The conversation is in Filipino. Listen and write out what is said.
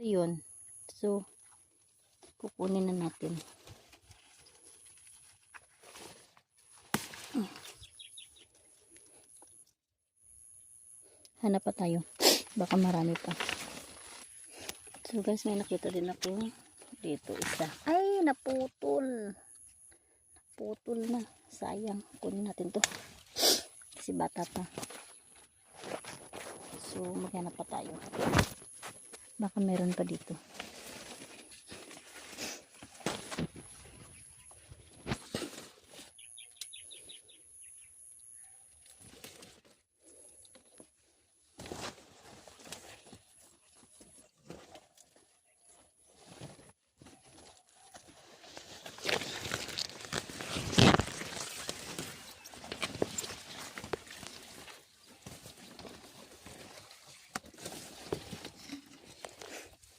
Ayun. So, kukunin na natin. Hanap pa tayo. Baka marami pa. So guys, may nakita din ako. Dito isa. Ay, naputol. Naputol na. Sayang. Kunin natin to. Kasi bata pa. So, maghanap pa tayo. Baka meron pa dito.